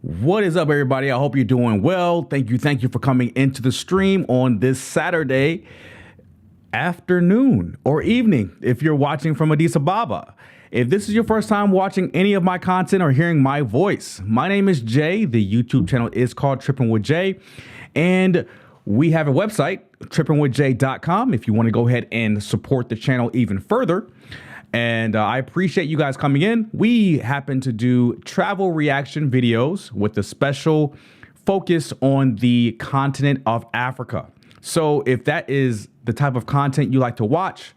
What is up, everybody? I hope you're doing well. Thank you for coming into the stream on this Saturday afternoon or evening if you're watching from Addis Ababa. If this is your first time watching any of my content or hearing my voice, my name is Jay. The YouTube channel is called Trippin with Jay, and we have a website, trippinwithjay.com, if you want to go ahead and support the channel even further. And I appreciate you guys coming in. We happen to do travel reaction videos with a special focus on the continent of Africa. So if that is the type of content you like to watch,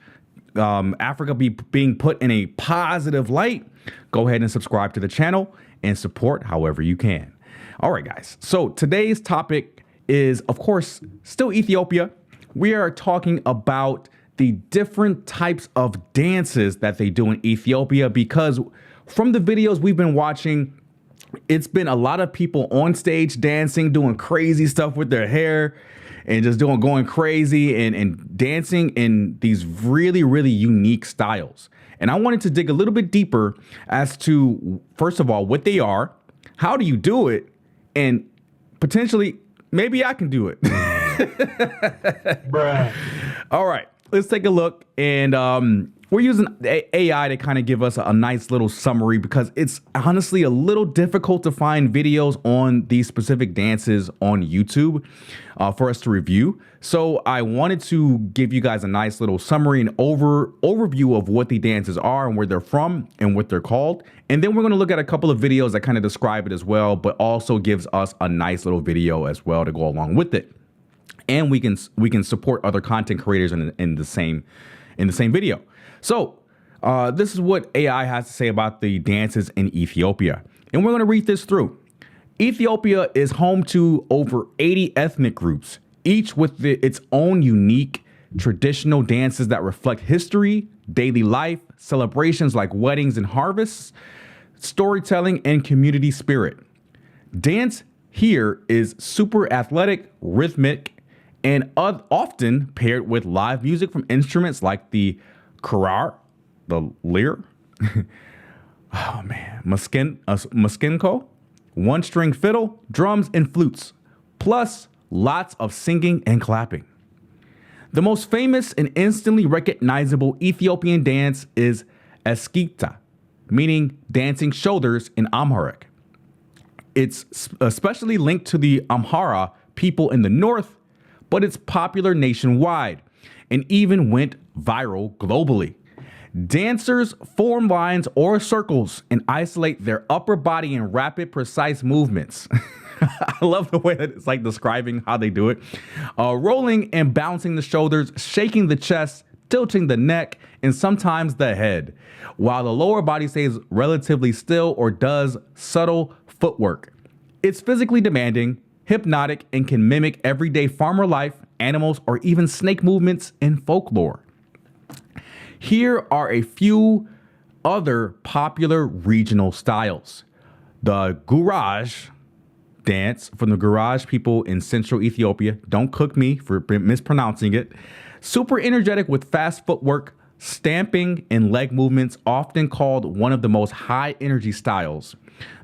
Africa being put in a positive light, go ahead and subscribe to the channel and support however you can. All right, guys. So today's topic is, of course, still Ethiopia. We are talking about the different types of dances that they do in Ethiopia, because from the videos we've been watching, it's been a lot of people on stage dancing, doing crazy stuff with their hair and just going crazy and dancing in these really unique styles. And I wanted to dig a little bit deeper as to, first of all, what they are, how do you do it, and potentially maybe I can do it. Bruh. All right. Let's take a look, and we're using AI to kind of give us a nice little summary, because it's honestly a little difficult to find videos on these specific dances on YouTube for us to review. So I wanted to give you guys a nice little summary and overview of what the dances are and where they're from and what they're called. And then we're going to look at a couple of videos that kind of describe it as well, but also gives us a nice little video as well to go along with it. And we can support other content creators in the same video. So this is what AI has to say about the dances in Ethiopia, and we're going to read this through. Ethiopia is home to over 80 ethnic groups, each with its own unique traditional dances that reflect history, daily life, celebrations like weddings and harvests, storytelling, and community spirit. Dance here is super athletic, rhythmic, and often paired with live music from instruments like the karar, the lyre, oh man, maskinko, one-string fiddle, drums, and flutes, plus lots of singing and clapping. The most famous and instantly recognizable Ethiopian dance is eskita, meaning dancing shoulders in Amharic. It's especially linked to the Amhara people in the north, but it's popular nationwide and even went viral globally. Dancers form lines or circles and isolate their upper body in rapid, precise movements. I love the way that it's like describing how they do it. Rolling and bouncing the shoulders, shaking the chest, tilting the neck, and sometimes the head, while the lower body stays relatively still or does subtle footwork. It's physically demanding, hypnotic, and can mimic everyday farmer life, animals, or even snake movements in folklore. Here are a few other popular regional styles. The Gurage dance from the Gurage people in central Ethiopia. Don't cook me for mispronouncing it. Super energetic with fast footwork, stamping, and leg movements, often called one of the most high energy styles.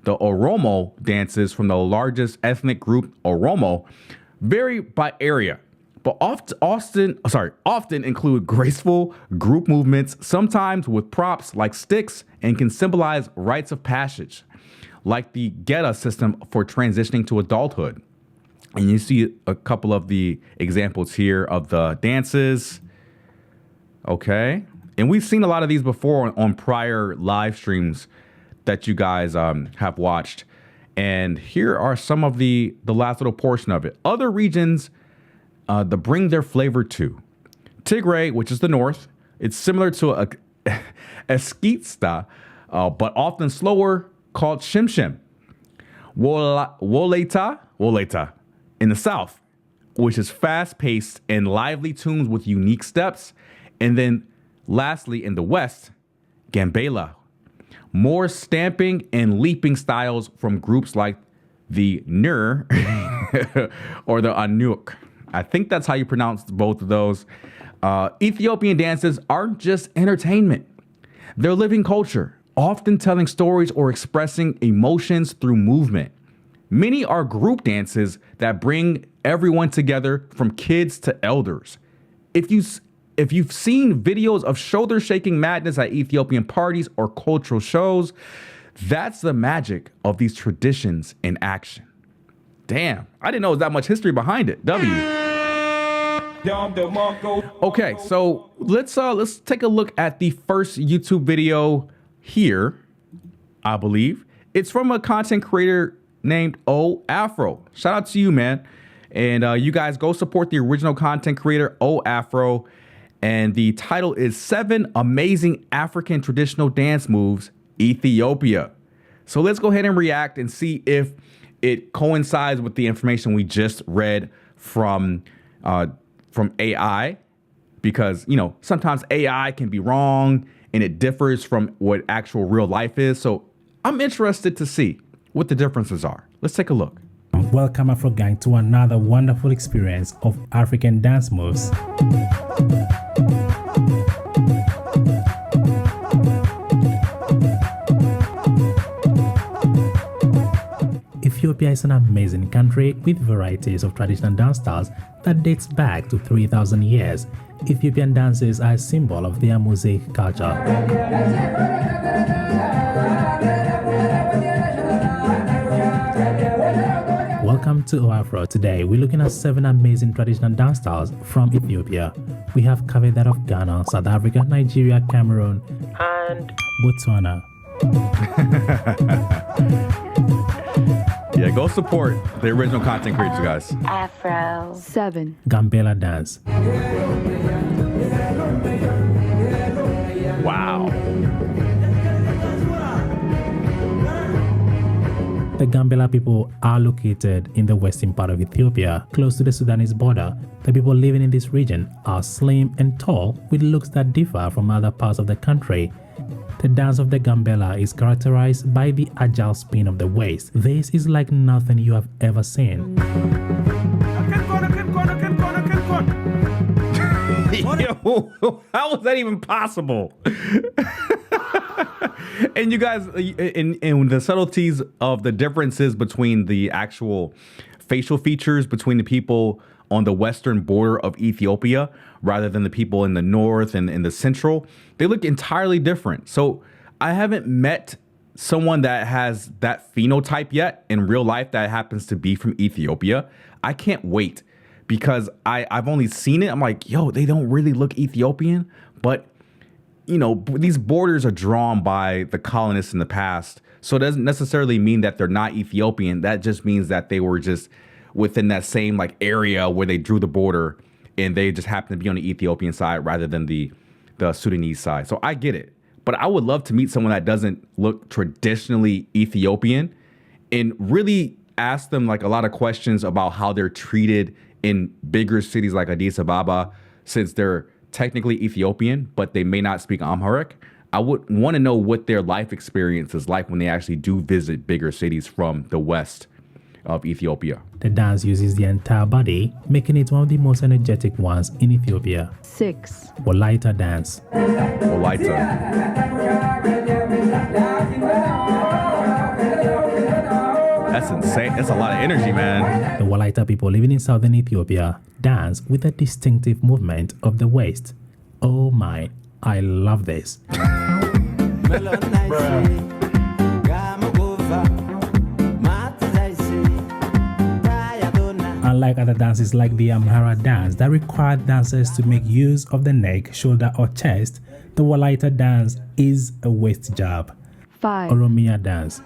The Oromo dances from the largest ethnic group, Oromo, vary by area, but often include graceful group movements, sometimes with props like sticks, and can symbolize rites of passage, like the Geta system for transitioning to adulthood. And you see a couple of the examples here of the dances. Okay. And we've seen a lot of these before on prior live streams that you guys have watched. And here are some of the last little portion of it. Other regions that bring their flavor to. Tigray, which is the north, it's similar to a Eskitsta, but often slower, called Shimshim. Woleta in the south, which is fast-paced and lively tunes with unique steps. And then lastly, in the west, Gambela. More stamping and leaping styles from groups like the Nur or the Anuk. I think that's how you pronounce both of those. Ethiopian dances aren't just entertainment. They're living culture, often telling stories or expressing emotions through movement. Many are group dances that bring everyone together, from kids to elders. If you've seen videos of shoulder shaking madness at Ethiopian parties or cultural shows, that's the magic of these traditions in action. Damn, I didn't know there was that much history behind it. Okay, so let's take a look at the first YouTube video here. I believe it's from a content creator named O Afro. Shout out to you, man. And you guys go support the original content creator, O Afro. And the title is 7 Amazing African Traditional Dance Moves, Ethiopia. So let's go ahead and react and see if it coincides with the information we just read from AI, because, you know, sometimes AI can be wrong and it differs from what actual real life is. So I'm interested to see what the differences are. Let's take a look. Welcome, Afro Gang, to another wonderful experience of African dance moves. Ethiopia is an amazing country with varieties of traditional dance styles that dates back to 3,000 years. Ethiopian dances are a symbol of their music culture. Welcome to Oafro. Today we're looking at 7 amazing traditional dance styles from Ethiopia. We have covered that of Ghana, South Africa, Nigeria, Cameroon, and Botswana. Yeah, go support the original content creators, guys. Afro. 7. Gambela dance. Wow. The Gambela people are located in the western part of Ethiopia, close to the Sudanese border. The people living in this region are slim and tall, with looks that differ from other parts of the country. The dance of the Gambela is characterized by the agile spin of the waist. This is like nothing you have ever seen. Yo, how was that even possible? And you guys, in the subtleties of the differences between the actual facial features between the people on the western border of Ethiopia rather than the people in the north and in the central, they look entirely different. So I haven't met someone that has that phenotype yet in real life that happens to be from Ethiopia. I can't wait because I've only seen it. I'm like, yo, they don't really look Ethiopian, but you know, these borders are drawn by the colonists in the past. So it doesn't necessarily mean that they're not Ethiopian. That just means that they were just within that same like area where they drew the border and they just happen to be on the Ethiopian side rather than the Sudanese side. So I get it. But I would love to meet someone that doesn't look traditionally Ethiopian and really ask them like a lot of questions about how they're treated in bigger cities like Addis Ababa, since they're technically Ethiopian, but they may not speak Amharic. I would want to know what their life experience is like when they actually do visit bigger cities from the west of Ethiopia. The dance uses the entire body, making it one of the most energetic ones in Ethiopia. 6, Wolaita dance. Wolaita. That's insane. That's a lot of energy, man. The Wolaita people living in southern Ethiopia dance with a distinctive movement of the waist. Oh my, I love this. Unlike other dances like the Amhara dance that require dancers to make use of the neck, shoulder or chest, the Wolaita dance is a waist job. 5, Oromia dance.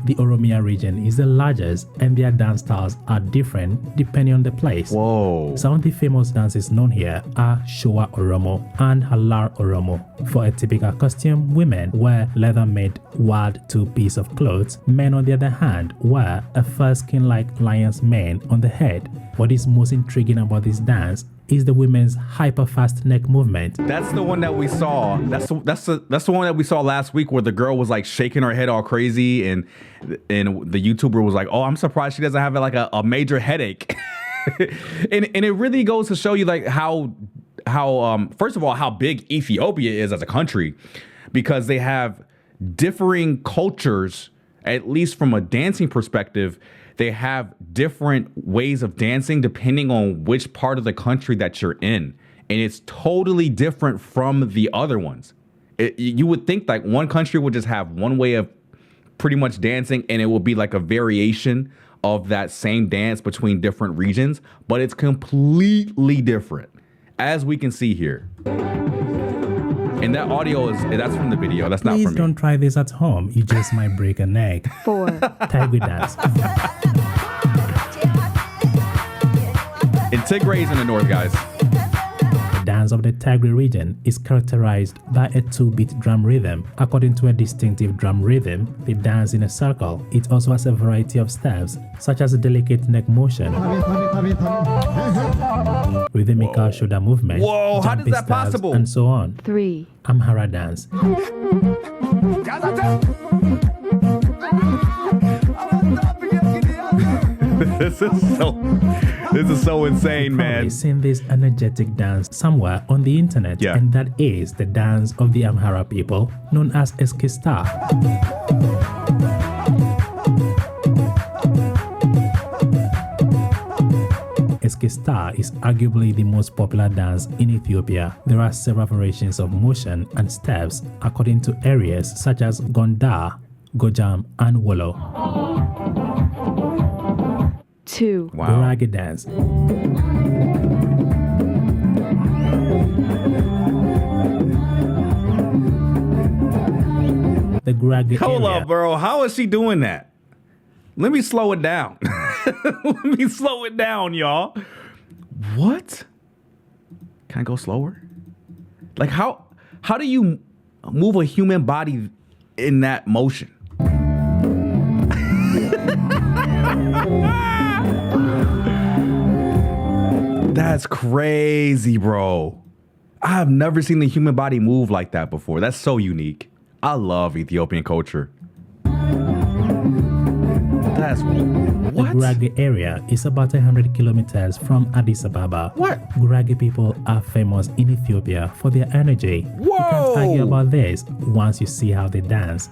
The Oromia region is the largest and their dance styles are different depending on the place. Whoa. Some of the famous dances known here are Showa Oromo and Halar Oromo. For a typical costume, women wear leather-made wad two-piece of clothes. Men, on the other hand, wear a fur skin-like lion's mane on the head. What is most intriguing about this dance is the women's hyper-fast neck movement. That's the one that we saw. That's the one that we saw last week where the girl was like shaking her head all crazy and the YouTuber was like, "Oh, I'm surprised she doesn't have like a major headache." and it really goes to show you like how first of all how big Ethiopia is as a country, because they have differing cultures, at least from a dancing perspective. They have different ways of dancing depending on which part of the country that you're in. And it's totally different from the other ones. You would think like one country would just have one way of pretty much dancing and it will be like a variation of that same dance between different regions, but it's completely different, as we can see here. And that audio that's from the video. That's not from me. Please don't try this at home. You just might break a neck. 4, Tigre dance. And Tigray is in the north, guys. The dance of the Tigray region is characterized by a 2-beat drum rhythm. According to a distinctive drum rhythm, they dance in a circle. It also has a variety of steps, such as a delicate neck motion, rhythmical shoulder movement, Whoa, how is jumping that steps, possible? and so on. 3, Amhara dance. This is so insane, man. Probably seen this energetic dance somewhere on the internet, Yeah. and that is the dance of the Amhara people, known as Eskista. Eskista is arguably the most popular dance in Ethiopia. There are several variations of motion and steps according to areas such as Gondar, Gojam, and Wollo. 2, Wow. Gurage dance. The Gurage Hold area. up, bro. How is she doing that? Let me slow it down. Let me slow it down, y'all. What? Can I go slower? Like how do you move a human body in that motion? That's crazy, bro. I've never seen the human body move like that before. That's so unique. I love Ethiopian culture. That's The what? Gurage area is about 100 kilometers from Addis Ababa. What? Gurage people are famous in Ethiopia for their energy. You can't argue Whoa! about this once you see how they dance.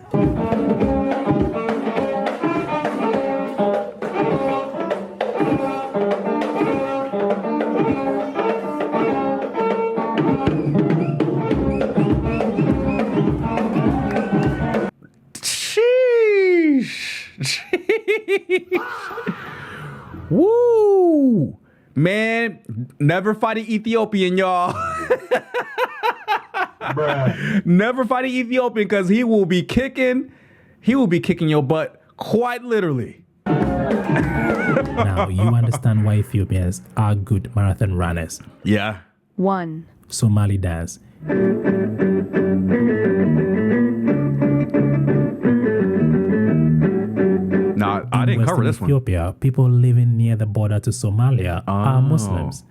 Man, never fight an Ethiopian, y'all. Never fight an Ethiopian because he will be kicking your butt quite literally. Now you understand why Ethiopians are good marathon runners. Yeah. 1. Somali dance. No, I didn't cover this one. Ethiopia, people living near the border to Somalia are Muslims.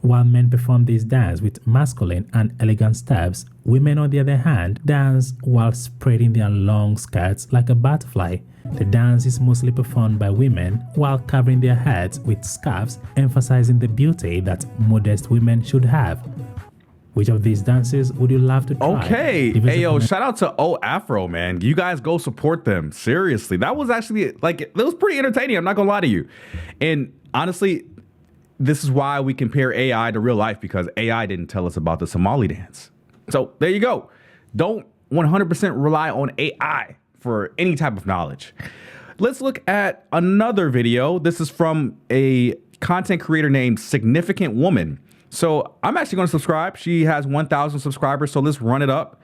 While men perform this dance with masculine and elegant steps, women, on the other hand, dance while spreading their long skirts like a butterfly. The dance is mostly performed by women while covering their heads with scarves, emphasizing the beauty that modest women should have. Which of these dances would you love to try? Okay. Hey, yo, shout out to O Afro, man. You guys go support them. Seriously. That was actually, like, it was pretty entertaining. I'm not going to lie to you. And honestly, this is why we compare AI to real life, because AI didn't tell us about the Somali dance. So there you go. Don't 100% rely on AI for any type of knowledge. Let's look at another video. This is from a content creator named Significant Woman. So I'm actually going to subscribe. She has 1,000 subscribers. So let's run it up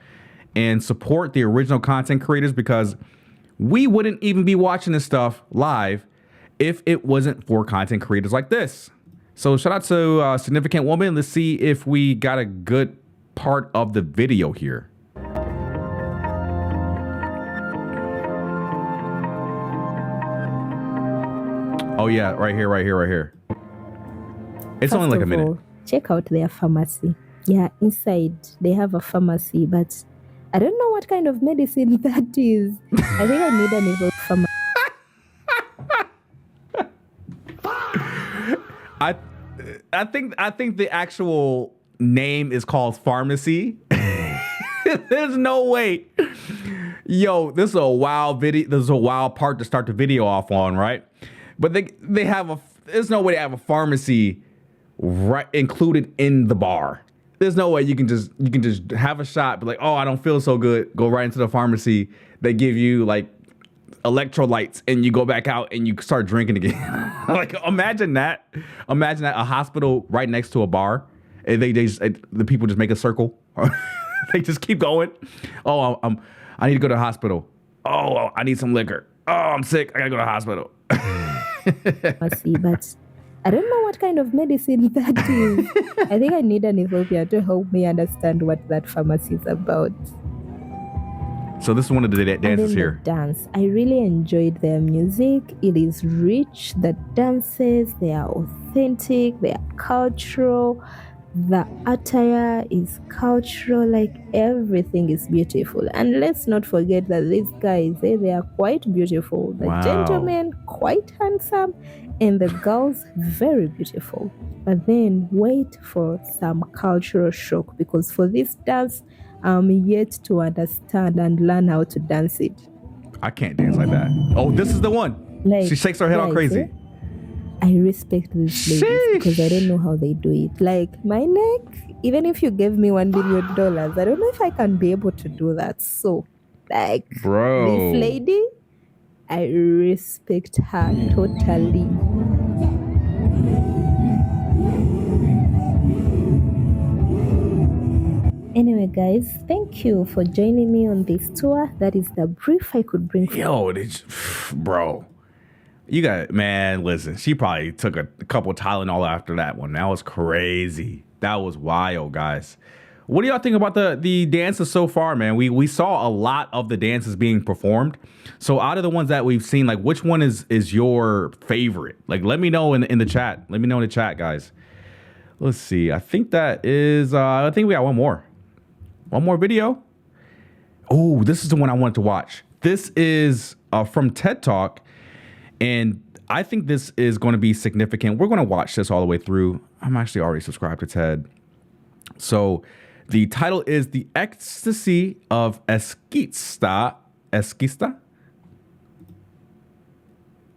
and support the original content creators, because we wouldn't even be watching this stuff live if it wasn't for content creators like this. So shout out to Significant Woman. Let's see if we got a good part of the video here. Oh yeah, right here. It's only like a minute. All, check out their pharmacy. Yeah, inside they have a pharmacy, but I don't know what kind of medicine that is. I think I need an evil pharmacy. I think the actual name is called pharmacy. There's no way. Yo, this is a wild video. This is a wild part to start the video off on, right? But they have there's no way to have a pharmacy right included in the bar. There's no way you can just have a shot, but like, oh, I don't feel so good. Go right into the pharmacy. They give you like electrolytes and you go back out and you start drinking again. Like, imagine that. Imagine that, a hospital right next to a bar, and the people just make a circle. They just keep going. Oh, I need to go to the hospital. Oh, I need some liquor. Oh, I'm sick. I gotta go to the hospital. Pharmacy, but I don't know what kind of medicine that is. I think I need an Ethiopian to help me understand what that pharmacy is about. So this is one of the dances here. The dance. I really enjoyed their music. It is rich. The dances, they are authentic. They are cultural. The attire is cultural. Like, everything is beautiful. And let's not forget that these guys, they are quite beautiful. The gentlemen, quite handsome. And the girls, very beautiful. But then wait for some cultural shock, because for this dance, I'm yet to understand and learn how to dance it. I can't dance like that. Oh, this is the one. Like, she shakes her head all crazy. I respect these ladies because I don't know how they do it. Like, my neck, even if you gave me $1 billion, I don't know if I can be able to do that. So, like, bro, this lady, I respect her totally. Anyway, guys, thank you for joining me on this tour. That is the brief I could bring for you. Yo, bro, you got, man, listen, she probably took a couple Tylenol after that one. That was crazy. That was wild, guys. What do y'all think about the dances so far, man? We saw a lot of the dances being performed. So out of the ones that we've seen, like, which one is your favorite? Like, let me know in the chat. Let me know in the chat, guys. Let's see. I think that is, I think we got one more. One more video. Oh, this is the one I wanted to watch. This is from TED Talk, and I think this is going to be significant. We're going to watch this all the way through. I'm actually already subscribed to TED. So the title is The Ecstasy of Eskista. Eskista?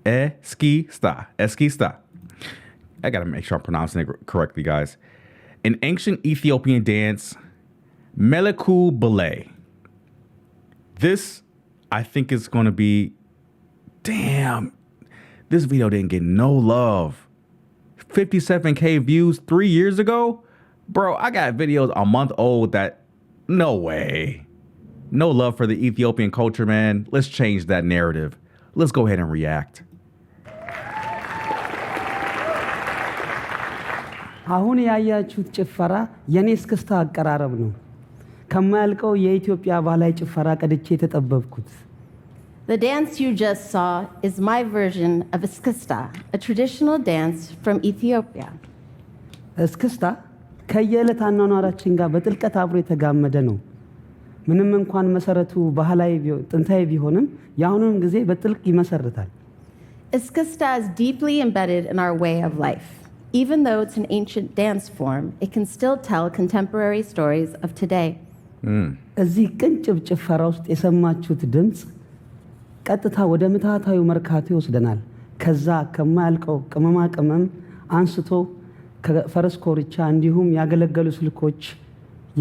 Eskista. I got to make sure I'm pronouncing it correctly, guys. An ancient Ethiopian dance, Meleku Ballet. This, I think, is going to be, damn, this video didn't get no love 57K views 3 years ago. Bro, I got videos a month old that, no way. No love for the Ethiopian culture, man. Let's change that narrative. Let's go ahead and react. አሁን ያያችሁት ጭፈራ የኔ እስክስታ አቀራረብ ነው። ከማያልቀው የኢትዮጵያ ባህላዊ ጭፈራ ቀድቼ የተጠበብኩት። The dance you just saw is my version of Eskista, a traditional dance from Ethiopia. እስክስታ ከየዕለት አኗኗራችን ጋር በጥልቀት አብሮ የተጋመደ ነው። ምንም እንኳን መሰረቱ ባህላዊ ጥንታዊ ቢሆንም የአሁኑን ጊዜ በጥልቅ ይመሰርታል። Eskista is deeply embedded in our way of life. Even though it's an ancient dance form, it can still tell contemporary stories of today. እዚህ ቅንጭብ ጭፈራ ውስጥ የሰማችሁት ድምፅ ቀጥታ ወደ ምትሃታዊ መርካቶ ይወስደናል። ከዛ ከማያልቀው ቅመማ ቅመም አንስቶ ከፈረስ ኮርቻ እንዲሁም ያገለገሉ ስልኮች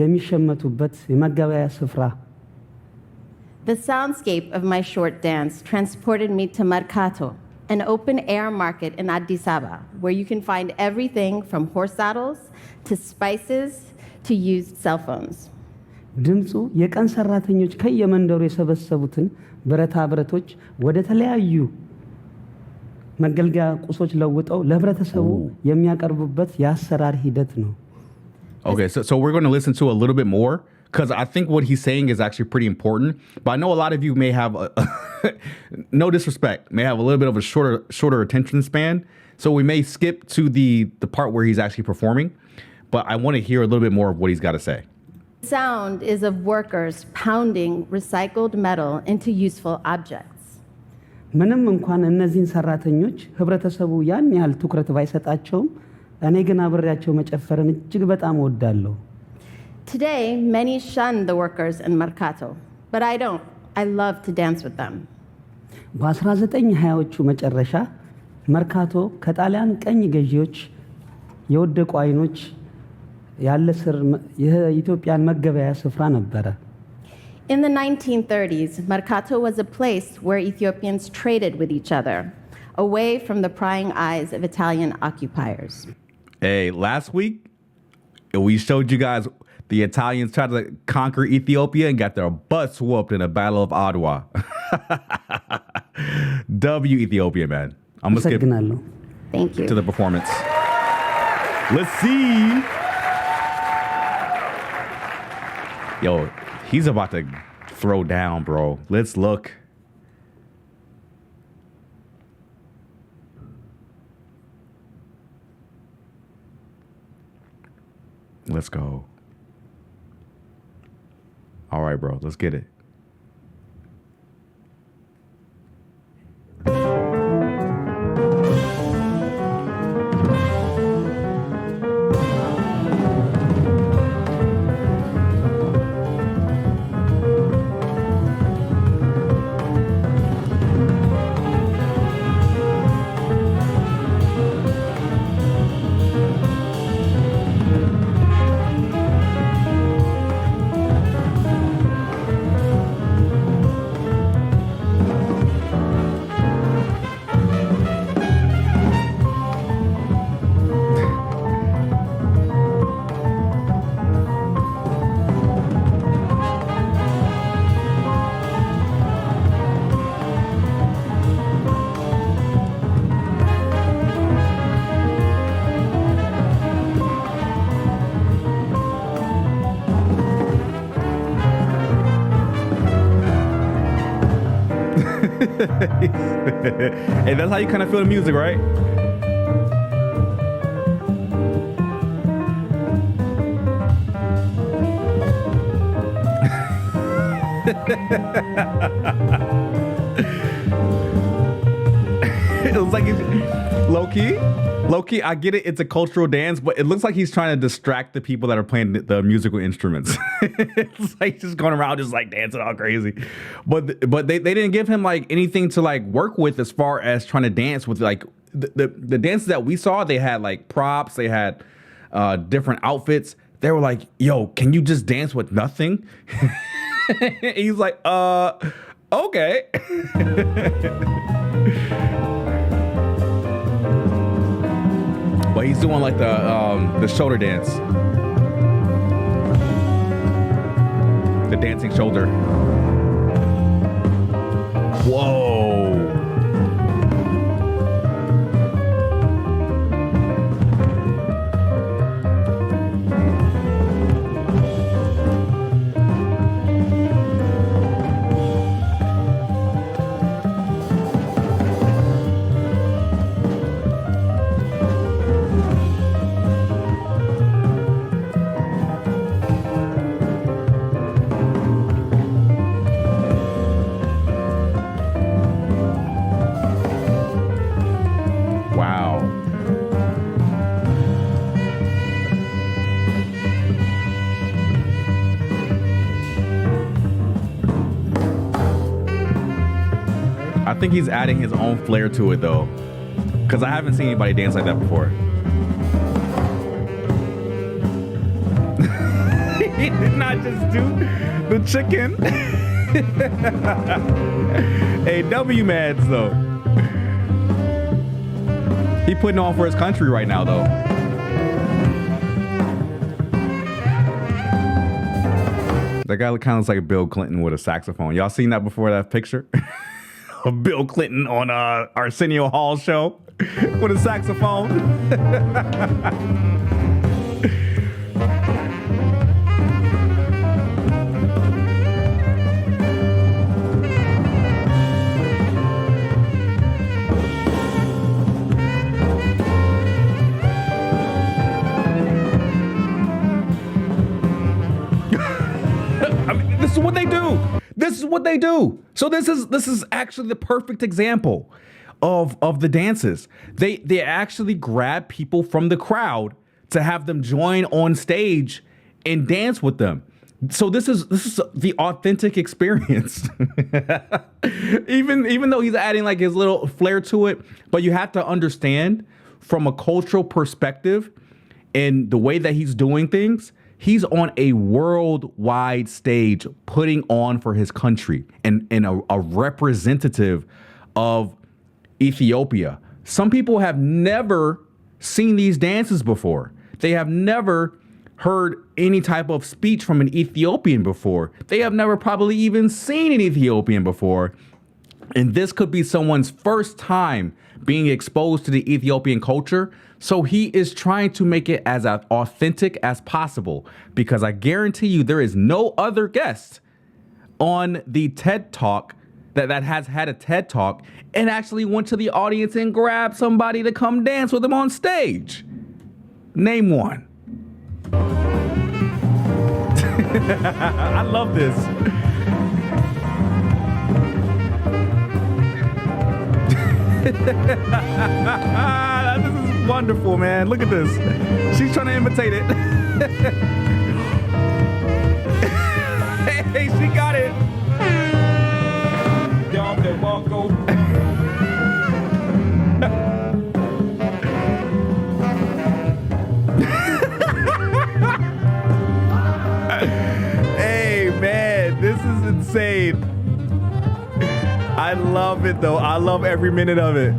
የሚሸመቱበት የመገበያያ ስፍራ። The soundscape of my short dance transported me to Mercato, an open-air market in Addis Ababa, where you can find everything from horse saddles to spices to used cell phones. ድምፁ የቀን ሰራተኞች ከየመንደሩ የሰበሰቡትን ብረታ ብረቶች ወደ ተለያዩ መገልገያ ቁሶች ለውጠው ለህብረተሰቡ የሚያቀርቡበት የአሰራር ሂደት ነው። Okay, so we're going to listen to a little bit more because I think what he's saying is actually pretty important. But I know a lot of you may have, no disrespect, may have a little bit of a shorter attention span. So we may skip to the part where he's actually performing. But I want to hear a little bit more of what he's got to say. Sound is of workers pounding recycled metal into useful objects. ምንም እንኳን እነዚህን ሰራተኞች ህብረተሰቡ ያን ያህል ትኩረት ባይሰጣቸውም እኔ ግን አብሬያቸው መጨፈርን እጅግ በጣም እወዳለሁ። Today, many shun the workers in Mercato, but I don't. I love to dance with them. በ1920ዎቹ መጨረሻ መርካቶ ከጣሊያን ቀኝ ገዢዎች የወደቁ አይኖች ያለ ስር የኢትዮጵያን መገበያያ ስፍራ ነበረ። In the 1930s, Mercato was a place where Ethiopians traded with each other, away from the prying eyes of Italian occupiers. Hey, last week, we showed you guys the Italians tried to conquer Ethiopia and got their butts whooped in the Battle of Adwa. W Ethiopia, man. I'm going to skip Thank you. to the performance. Let's see. Yo, he's about to throw down, bro. Let's look. Let's go. All right, bro. Let's get it. Hey, that's how you kind of feel the music, right? It was like low key, I get it. It's a cultural dance, but it looks like he's trying to distract the people that are playing the musical instruments. It's like just going around just like dancing all crazy. But they didn't give him like anything to like work with as far as trying to dance with. Like the dances that we saw, they had like props, they had different outfits. They were like, yo, can you just dance with nothing? He's like, okay. But he's doing like the shoulder dance. The dancing shoulder. Whoa. I think he's adding his own flair to it though, because I haven't seen anybody dance like that before. He did not just do the chicken. Hey, W Mads though. He putting on for his country right now though. That guy kind of looks like Bill Clinton with a saxophone. Y'all seen that before, that picture? Of Bill Clinton on Arsenio Hall's show with a saxophone. I mean, this is what they do. This is what they do. So this is actually the perfect example of the dances. They actually grab people from the crowd to have them join on stage and dance with them. So this is the authentic experience. even though he's adding like his little flair to it, but you have to understand from a cultural perspective and the way that he's doing things. He's on a worldwide stage putting on for his country and a representative of Ethiopia. Some people have never seen these dances before. They have never heard any type of speech from an Ethiopian before. They have never probably even seen an Ethiopian before. And this could be someone's first time being exposed to the Ethiopian culture. So he is trying to make it as authentic as possible, because I guarantee you there is no other guest on the TED Talk that has had a TED Talk and actually went to the audience and grabbed somebody to come dance with him on stage. Name one. I love this. This is wonderful, man. Look at this. She's trying to imitate it. Hey, she got it. Hey, man, this is insane. I love it though. I love every minute of it.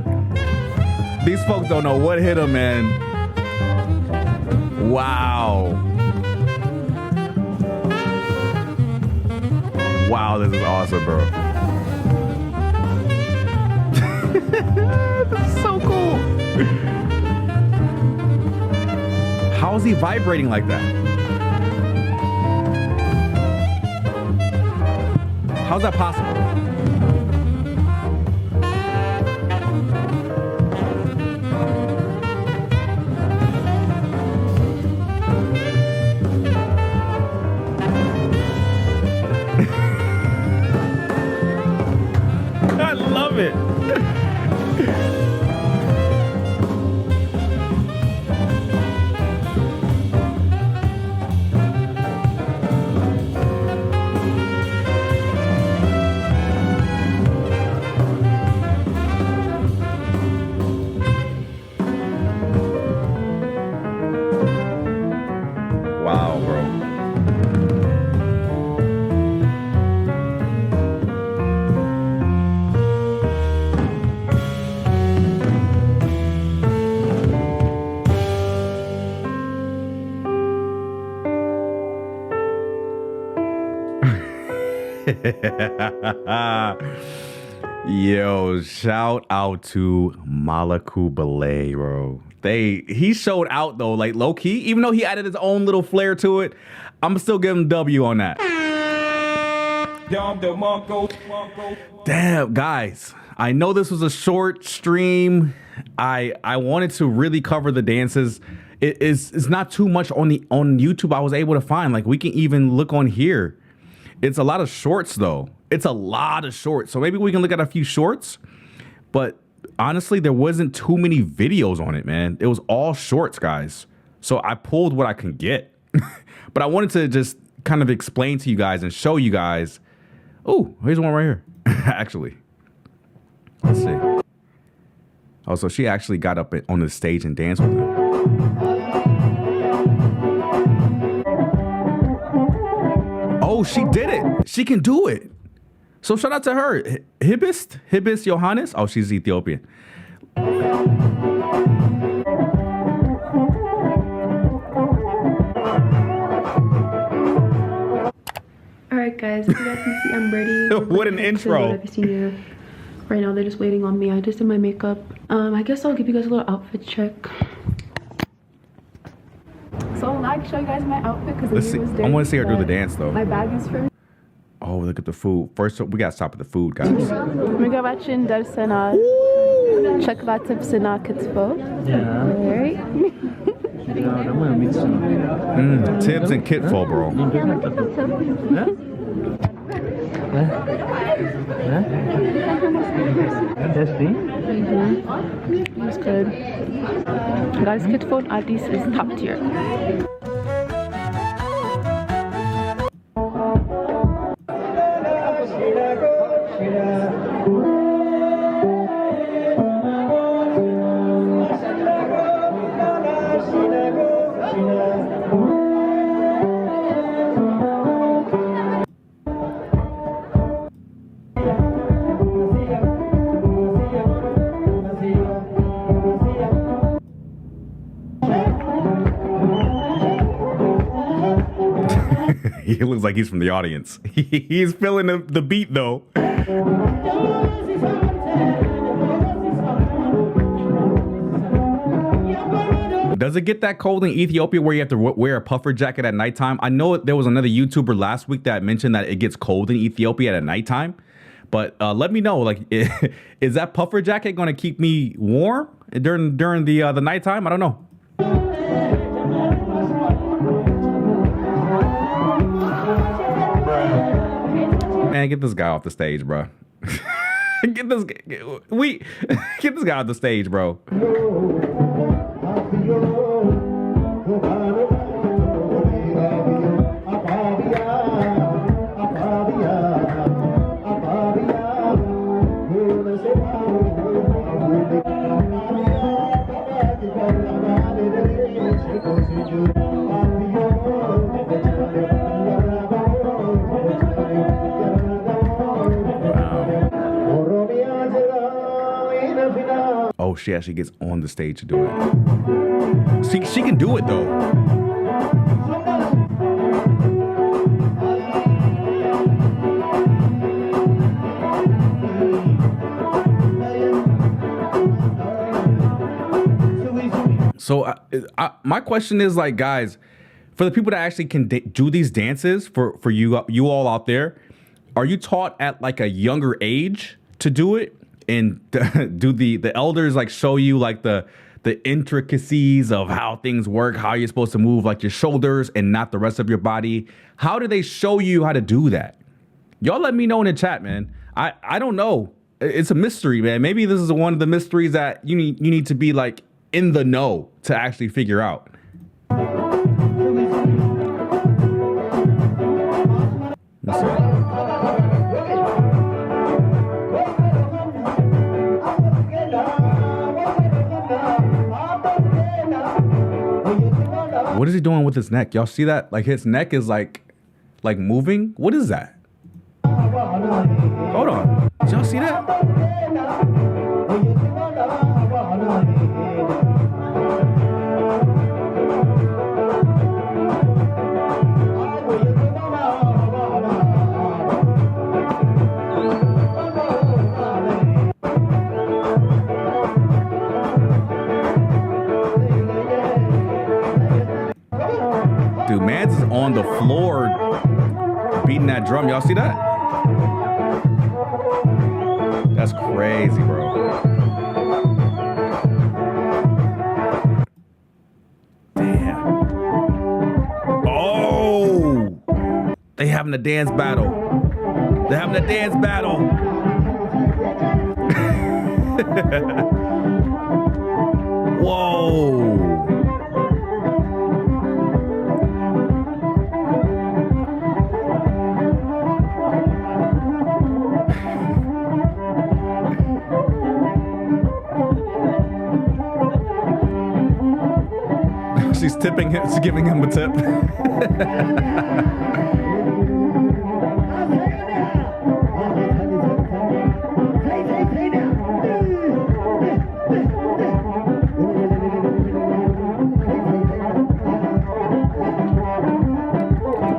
These folks don't know what hit them, man. Wow. Wow, this is awesome, bro. This is so cool. How is he vibrating like that? How's that possible? I love it. Wow, bro. Yo, shout out to Malaku Ballet, bro. He showed out though, like low key, even though he added his own little flair to it. I'm still giving W on that. Damn, guys, I know this was a short stream. I wanted to really cover the dances. It's not too much on YouTube I was able to find. Like we can even look on here. It's a lot of shorts though. It's a lot of shorts. So maybe we can look at a few shorts. But honestly, there wasn't too many videos on it, man. It was all shorts, guys. So I pulled what I can get. But I wanted to just kind of explain to you guys and show you guys. Oh, here's one right here. Actually. Let's see. Oh, so she actually got up on the stage and danced with him. Oh, she did it. She can do it. So shout out to her. Hibis Johannes. Oh, she's Ethiopian. Alright guys, you guys can see I'm ready. What an intro. Right now they're just waiting on me. I just did my makeup. I guess I'll give you guys a little outfit check. So I'm not gonna show you guys my outfit because Let's see. I want to see her do the dance though. My bag is for. Oh, look at the food. First, we gotta stop at the food, guys. Miga bachin darsana. Check vatip sina kitfo. Alright. Tips and Kitfo, bro. That's good. Guys, Kitfo artist is top tier. He looks like he's from the audience. He's feeling the beat though. Does it get that cold in Ethiopia where you have to wear a puffer jacket at nighttime? I know there was another YouTuber last week that mentioned that it gets cold in Ethiopia at nighttime. But let me know, like, is that puffer jacket going to keep me warm during the nighttime? I don't know. Man, get this guy off the stage, bro. Get this guy off the stage, bro. Oh, she actually gets on the stage to do it. She can do it though. So my question is, like, guys, for the people that actually can do these dances, for you all out there, are you taught at like a younger age to do it? And do the elders like show you like the intricacies of how things work, how you're supposed to move like your shoulders and not the rest of your body? How do they show you how to do that? Y'all let me know in the chat, man. I don't know. It's a mystery, man. Maybe this is one of the mysteries that you need to be like in the know to actually figure out. Let's see. What is he doing with his neck? Y'all see that? Like his neck is like moving. What is that? Hold on. Did y'all see that? on the floor beating that drum. Y'all see that? That's crazy, bro. Damn. Oh! They having a dance battle. They're having a dance battle. Whoa. She's tipping him, she's giving him a tip.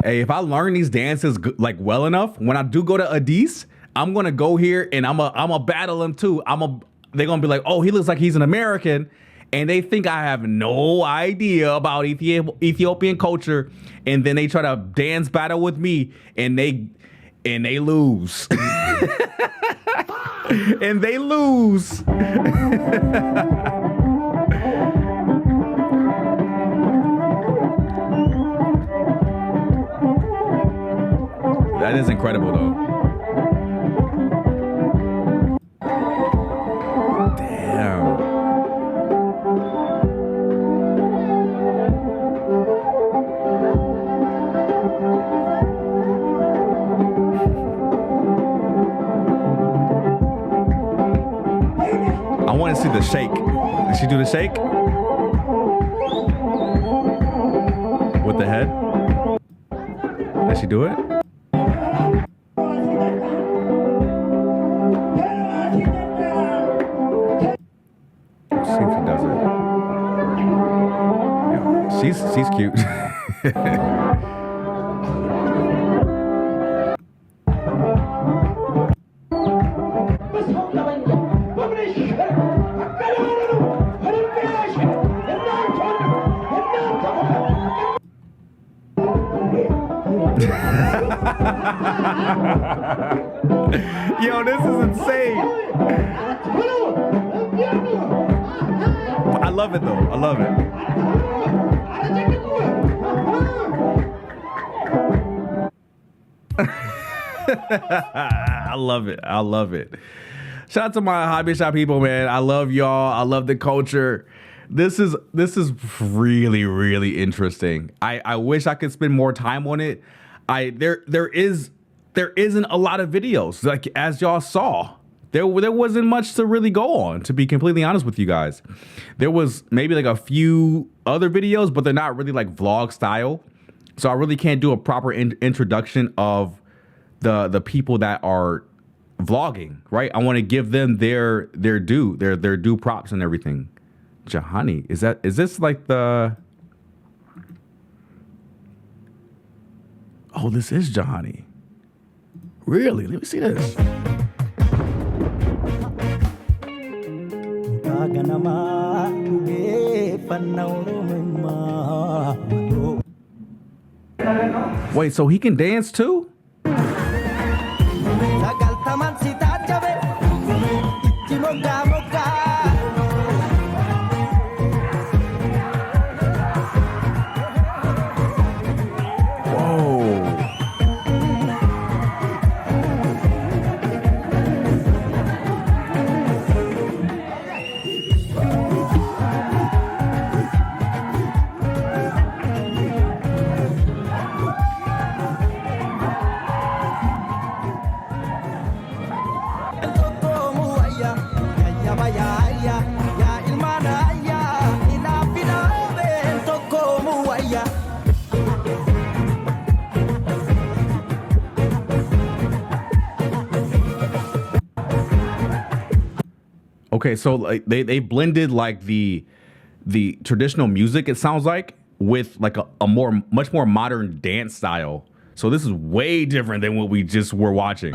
Hey, if I learn these dances like well enough, when I do go to Addis, I'm gonna go here and I'm a battle him too. They're gonna be like, oh, he looks like he's an American, and they think I have no idea about Ethiopian culture, and then they try to dance battle with me, and they lose, and they lose. That is incredible, though. Damn. I want to see the shake. Did she do the shake? With the head? Did she do it? See if she does it. Yeah, she's cute. Yo, this is insane. I love it though. I love it. I love it. I love it. Shout out to my hobby shop people, man. I love y'all. I love the culture. This is really, really interesting. I wish I could spend more time on it. There isn't a lot of videos. Like, as y'all saw, there wasn't much to really go on, to be completely honest with you guys. There was maybe like a few other videos, but they're not really like vlog style. So I really can't do a proper introduction of the people that are vlogging, right? I want to give them their due props and everything. Jahani, is this like the... Oh, this is Jahani. Really? Let me see this. Wait, so he can dance too? Okay, so like they blended like the traditional music, it sounds like, with like a much more modern dance style. So this is way different than what we just were watching.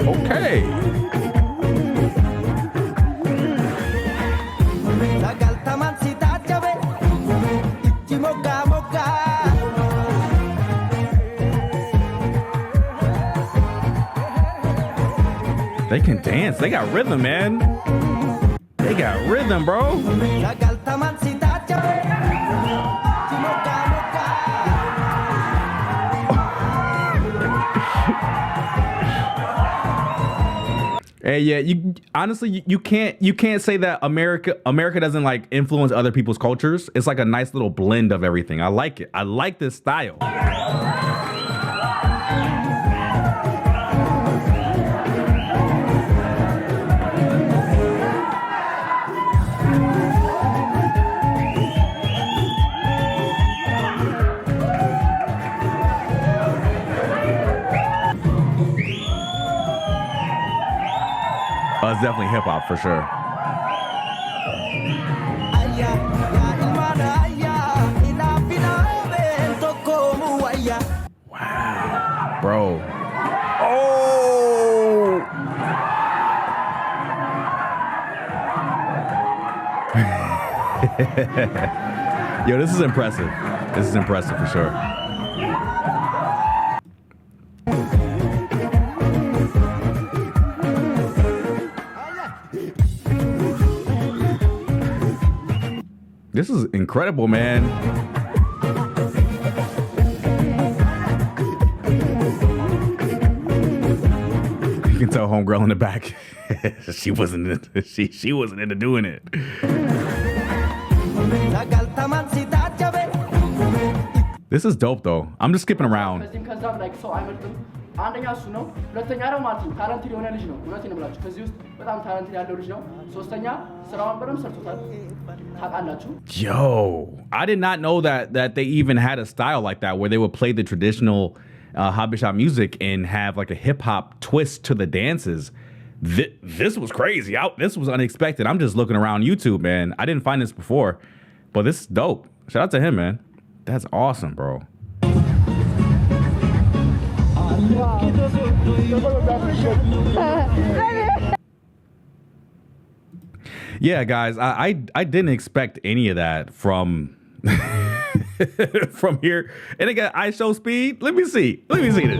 Okay. They can dance. They got rhythm, man. They got rhythm, bro. Hey, yeah, you honestly you can't say that America doesn't like influence other people's cultures. It's like a nice little blend of everything. I like it. I like this style. It's definitely hip hop for sure. Wow, bro. Oh. Yo, this is impressive. This is impressive for sure. This is incredible, man. You can tell homegirl in the back. she wasn't into doing it. This is dope though. I'm just skipping around. አንደኛ እሱ ነው። ሁለተኛ ደግሞ ማለት ነው ታለንት የሆነ ልጅ ነው። እውነቴን ነው ብላችሁ ከዚህ ውስጥ በጣም ታለንት ያለው ልጅ ነው። ሶስተኛ ስራውን በደንብ ሰርቶታል። ታውቃላችሁ? Yo, I did not know that they even had a style like that where they would play the traditional Habesha music and have like a hip hop twist to the dances. This was crazy. This was unexpected. I'm just looking around YouTube, man. I didn't find this before, but this is dope. Shout out to him, man. That's awesome, bro. Yeah, guys, I didn't expect any of that from from here. And again, I show speed. Let me see this.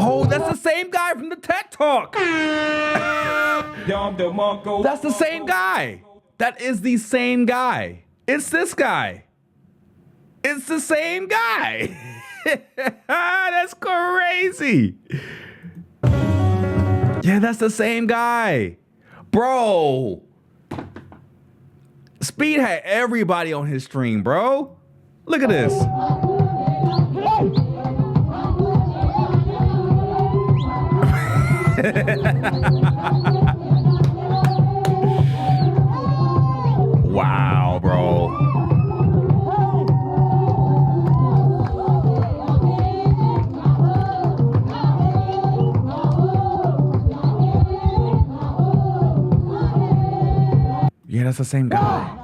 Oh, that's the same guy from the TED Talk. That's the same guy. That is the same guy. It's this guy. It's the same guy. That's crazy. Yeah, that's the same guy. Bro. Speed had everybody on his stream, bro. Look at this. Wow, bro. Yeah, that's the same guy.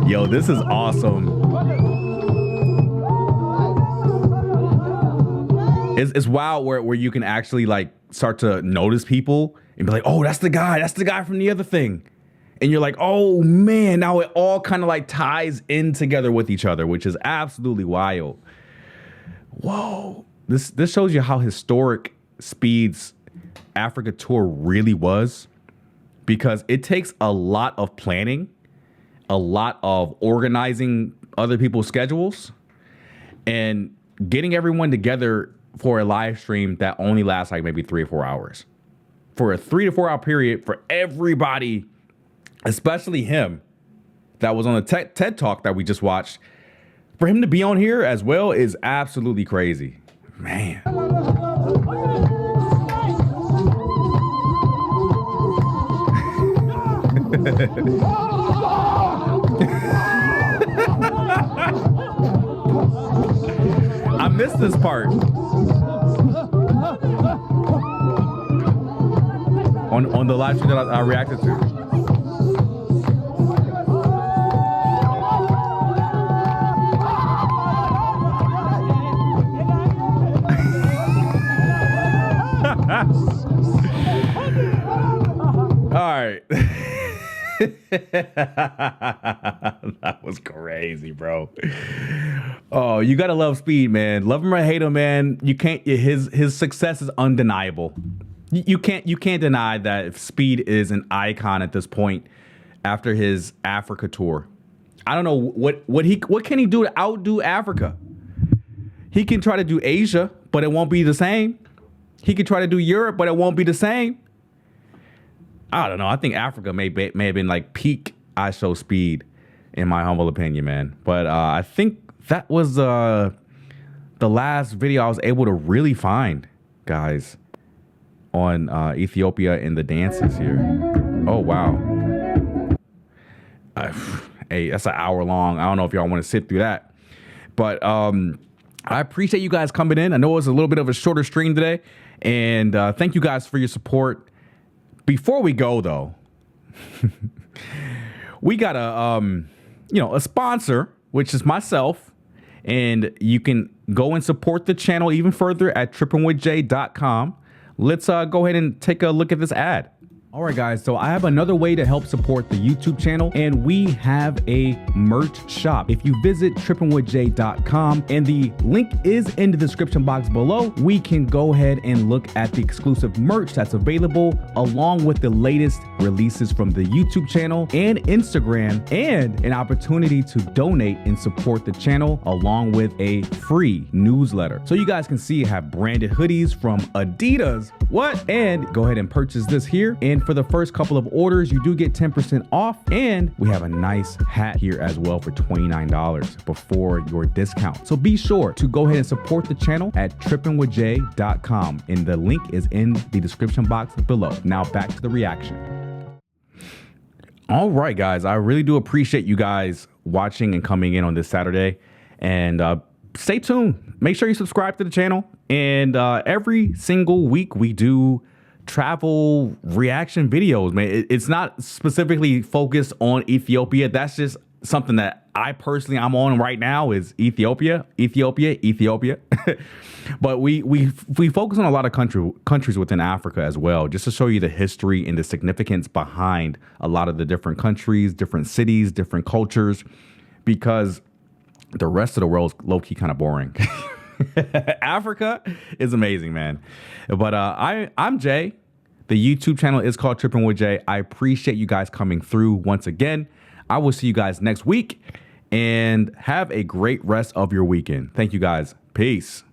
Yo, this is awesome. It's wild where you can actually like start to notice people and be like, oh, that's the guy from the other thing. And you're like, oh man, now it all kind of like ties in together with each other, which is absolutely wild. Whoa. This shows you how historic Speed's Africa tour really was, because it takes a lot of planning, a lot of organizing other people's schedules, and getting everyone together for a live stream that only lasts like maybe 3 or 4 hours. For a 3 to 4 hour period for everybody, especially him, that was on the TED Talk that we just watched, for him to be on here as well is absolutely crazy. Man. missed this part. On the live stream that I reacted to. All right. That was crazy, bro. Oh, you gotta love Speed, man. Love him or hate him, man. You can't. His success is undeniable. You can't deny that Speed is an icon at this point after his Africa tour. I don't know what can he do to outdo Africa. He can try to do Asia, but it won't be the same. He could try to do Europe, but it won't be the same. I don't know. I think Africa may have been like peak I Show Speed, in my humble opinion, man. But I think that was the last video I was able to really find, guys, on Ethiopia and the dances here. Oh, wow. Hey, that's an hour long. I don't know if y'all want to sit through that. But I appreciate you guys coming in. I know it was a little bit of a shorter stream today. And thank you guys for your support. Before we go, though, we got a sponsor, which is myself. And you can go and support the channel even further at trippinwithj.com. Let's go ahead and take a look at this ad. All right, guys, so I have another way to help support the YouTube channel, and we have a merch shop. If you visit trippinwithj.com, and the link is in the description box below, we can go ahead and look at the exclusive merch that's available, along with the latest releases from the YouTube channel and Instagram, and an opportunity to donate and support the channel, along with a free newsletter. So you guys can see I have branded hoodies from Adidas. What? And go ahead and purchase this here. And for the first couple of orders, you do get 10% off. And we have a nice hat here as well for $29 before your discount. So be sure to go ahead and support the channel at trippinwithj.com. And the link is in the description box below. Now back to the reaction. All right, guys, I really do appreciate you guys watching and coming in on this Saturday. And stay tuned. Make sure you subscribe to the channel. And every single week we do travel reaction videos, man. It's not specifically focused on Ethiopia. That's just something that I'm on right now is Ethiopia. But we focus on a lot of countries within Africa as well, just to show you the history and the significance behind a lot of the different countries, different cities, different cultures, because the rest of the world is low-key kind of boring. Africa is amazing, man. But I'm Jay. The YouTube channel is called Trippin' with Jay. I appreciate you guys coming through once again. I will see you guys next week, and have a great rest of your weekend. Thank you, guys. Peace.